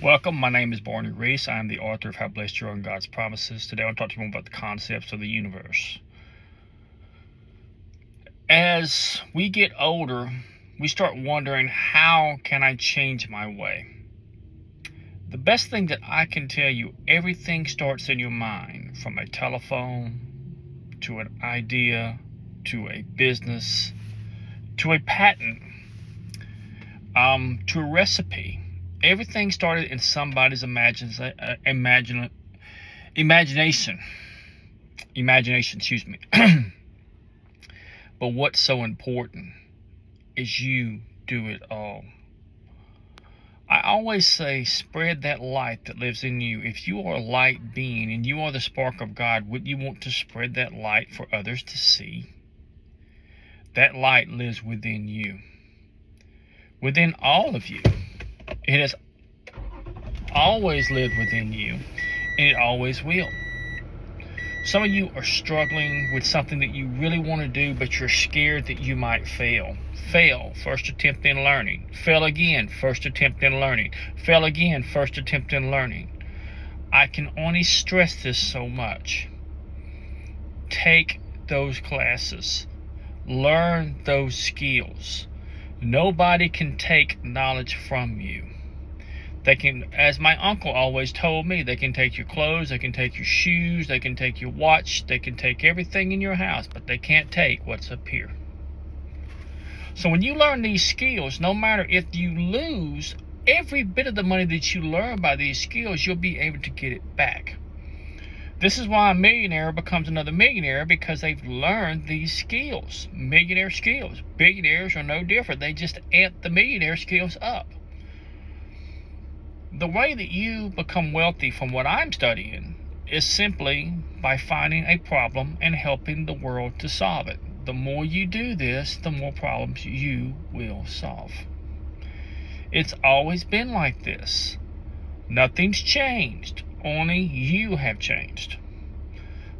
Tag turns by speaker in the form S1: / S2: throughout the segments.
S1: Welcome, my name is Barney Reese. I am the author of How Blessed You Are in God's Promises. Today I want to talk to you more about the concepts of the universe. As we get older, we start wondering, how can I change my way? The best thing that I can tell you, everything starts in your mind, from a telephone, to an idea, to a business, to a patent, to a recipe. Everything started in somebody's imagination. Excuse me. But what's so important is you do it all. I always say, spread that light that lives in you. If you are a light being and you are the spark of God, wouldn't you want to spread that light for others to see? That light lives within you, within all of you. It has always lived within you, and it always will. Some of you are struggling with something that you really want to do, but you're scared that you might fail. Fail, first attempt in learning. Fail again, first attempt in learning. Fail again, first attempt in learning. I can only stress this so much. Take those classes. Learn those skills. Nobody can take knowledge from you. They can, as my uncle always told me, they can take your clothes, they can take your shoes, they can take your watch, they can take everything in your house, but they can't take what's up here. So when you learn these skills, no matter if you lose every bit of the money that you learn by these skills, you'll be able to get it back. This is why a millionaire becomes another millionaire, because they've learned these skills, millionaire skills. Billionaires are no different. They just amp the millionaire skills up. The way that you become wealthy, from what I'm studying, is simply by finding a problem and helping the world to solve it. The more you do this, the more problems you will solve. It's always been like this. Nothing's changed. Only you have changed.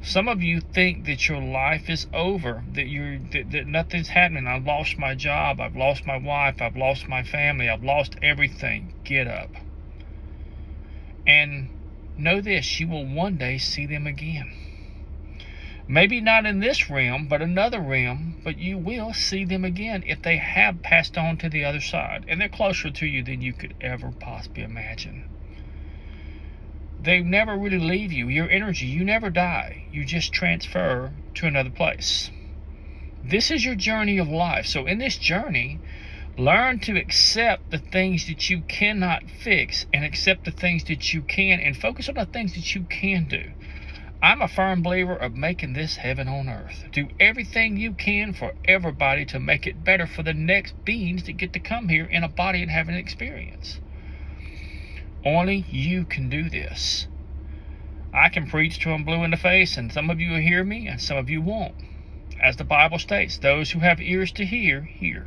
S1: Some of you think that your life is over, that nothing's happening. I've lost my job, I've lost my wife, I've lost my family, I've lost everything. Get up. And know this, you will one day see them again. Maybe not in this realm, but another realm, but you will see them again if they have passed on to the other side. And they're closer to you than you could ever possibly imagine. They never really leave you. Your energy, you never die. You just transfer to another place. This is your journey of life. So in this journey, learn to accept the things that you cannot fix and accept the things that you can, and focus on the things that you can do. I'm a firm believer of making this heaven on earth. Do everything you can for everybody to make it better for the next beings that get to come here in a body and have an experience. Only you can do this. I can preach till I'm blue in the face, and some of you will hear me and some of you won't. As the Bible states, those who have ears to hear, hear.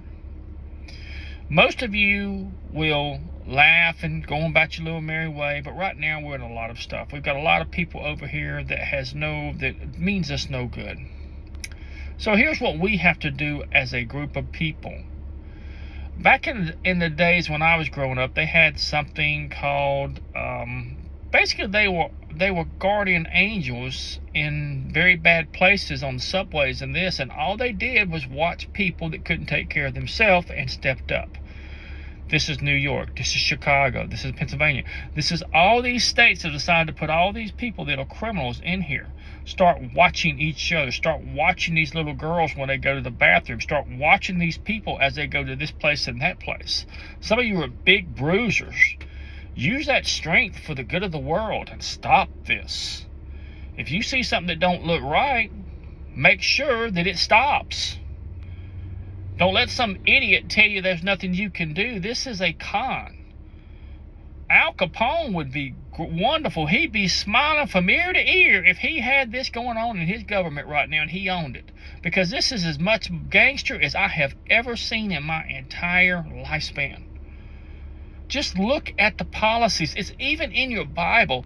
S1: Most of you will laugh and go about your little merry way, but right now we're in a lot of stuff. We've got a lot of people over here that means us no good. So here's what we have to do as a group of people. Back in the days when I was growing up, they had something called, basically they were guardian angels in very bad places on subways and this, and all they did was watch people that couldn't take care of themselves and stepped up. This is New York, this is Chicago, this is Pennsylvania. This is all these states have decided to put all these people that are criminals in here. Start watching each other. Start watching these little girls when they go to the bathroom. Start watching these people as they go to this place and that place. Some of you are big bruisers. Use that strength for the good of the world and stop this. If you see something that don't look right, make sure that it stops. Don't let some idiot tell you there's nothing you can do. This is a con. Al Capone would be wonderful. He'd be smiling from ear to ear if he had this going on in his government right now and he owned it. Because this is as much gangster as I have ever seen in my entire lifespan. Just look at the policies. It's even in your Bible.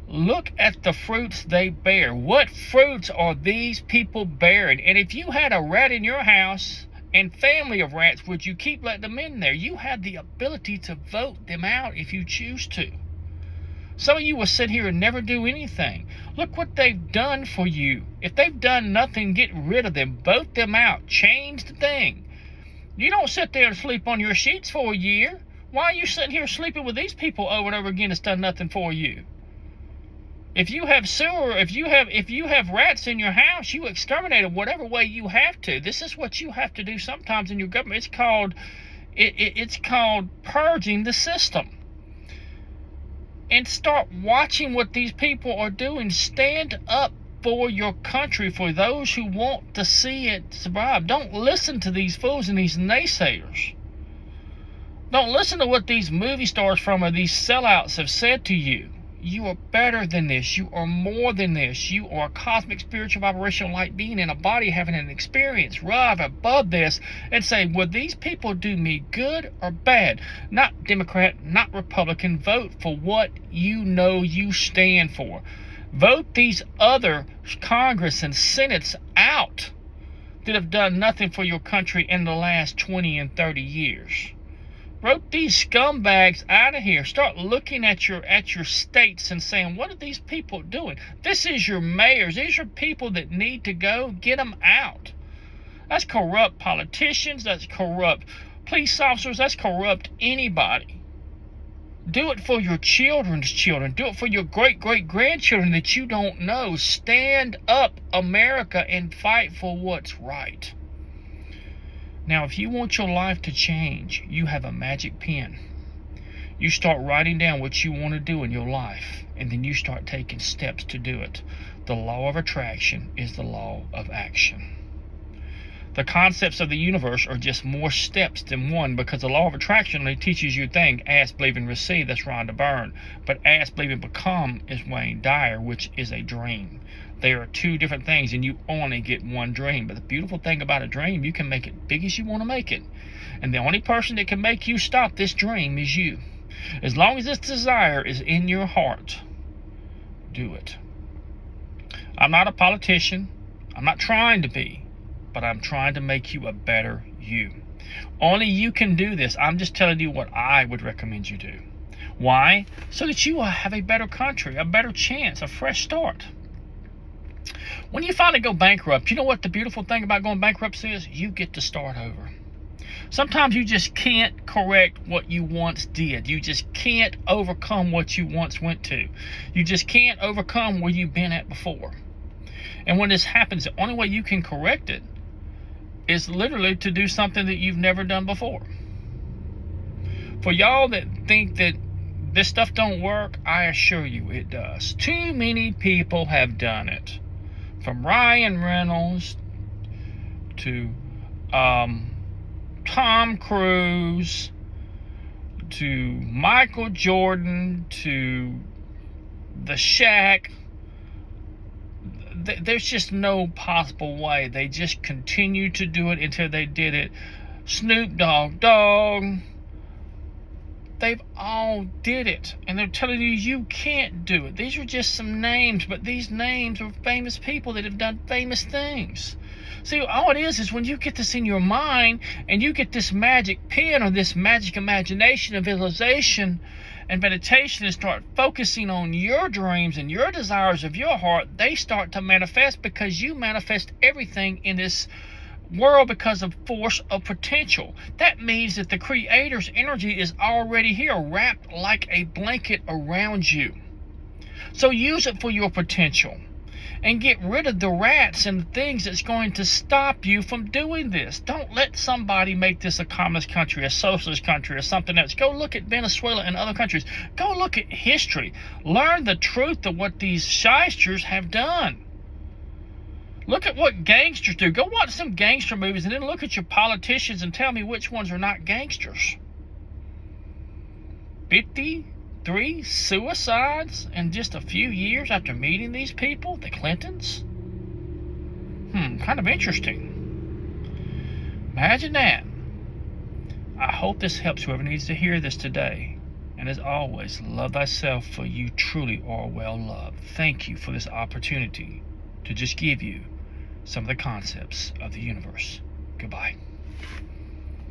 S1: Look at the fruits they bear. What fruits are these people bearing? And if you had a rat in your house and family of rats, would you keep letting them in there? You have the ability to vote them out if you choose to. Some of you will sit here and never do anything. Look what they've done for you. If they've done nothing, get rid of them. Vote them out. Change the thing. You don't sit there and sleep on your sheets for a year. Why are you sitting here sleeping with these people over and over again that's done nothing for you? If you have sewer, if you have rats in your house, you exterminate them whatever way you have to. This is what you have to do sometimes in your government. It's called purging the system. And start watching what these people are doing. Stand up for your country, for those who want to see it survive. Don't listen to these fools and these naysayers. Don't listen to what these movie stars or these sellouts have said to you. You are better than this. You are more than this. You are a cosmic, spiritual, vibrational light being in a body having an experience. Rise above this and say, will these people do me good or bad? Not Democrat, not Republican. Vote for what you know you stand for. Vote these other Congress and Senates out that have done nothing for your country in the last 20 and 30 years. Vote these scumbags out of here. Start looking at your states and saying, what are these people doing? This is your mayors. These are people that need to go. Get them out. That's corrupt politicians. That's corrupt police officers. That's corrupt anybody. Do it for your children's children. Do it for your great-great-grandchildren that you don't know. Stand up, America, and fight for what's right. Now, if you want your life to change, you have a magic pen. You start writing down what you want to do in your life, and then you start taking steps to do it. The law of attraction is the law of action. The concepts of the universe are just more steps than one, because the law of attraction only teaches you a thing: ask, believe, and receive. That's Rhonda Byrne. But ask, believe, and become is Wayne Dyer, which is a dream. They are two different things, and you only get one dream. But the beautiful thing about a dream, you can make it big as you want to make it. And the only person that can make you stop this dream is you. As long as this desire is in your heart, do it. I'm not a politician. I'm not trying to be. But I'm trying to make you a better you. Only you can do this. I'm just telling you what I would recommend you do. Why? So that you will have a better country, a better chance, a fresh start. When you finally go bankrupt, you know what the beautiful thing about going bankrupt is? You get to start over. Sometimes you just can't correct what you once did. You just can't overcome what you once went to. You just can't overcome where you've been at before. And when this happens, the only way you can correct it is literally to do something that you've never done before. For y'all that think that this stuff don't work, I assure you it does. Too many people have done it. From Ryan Reynolds to Tom Cruise to Michael Jordan to the Shaq. There's just no possible way. They just continue to do it until they did it. Snoop Dogg. They've all did it. And they're telling you you can't do it. These are just some names, but these names are famous people that have done famous things. See, all it is when you get this in your mind and you get this magic pen or this magic imagination and visualization and meditation and start focusing on your dreams and your desires of your heart, they start to manifest, because you manifest everything in this world because of force of potential. That means that the Creator's energy is already here, wrapped like a blanket around you. So use it for your potential and get rid of the rats and the things that's going to stop you from doing this. Don't let somebody make this a communist country, a socialist country, or something else. Go look at Venezuela and other countries. Go look at history. Learn the truth of what these shysters have done. Look at what gangsters do. Go watch some gangster movies and then look at your politicians and tell me which ones are not gangsters. 53 suicides in just a few years after meeting these people, the Clintons? Kind of interesting. Imagine that. I hope this helps whoever needs to hear this today. And as always, love thyself, for you truly are well loved. Thank you for this opportunity to just give you some of the concepts of the universe. Goodbye.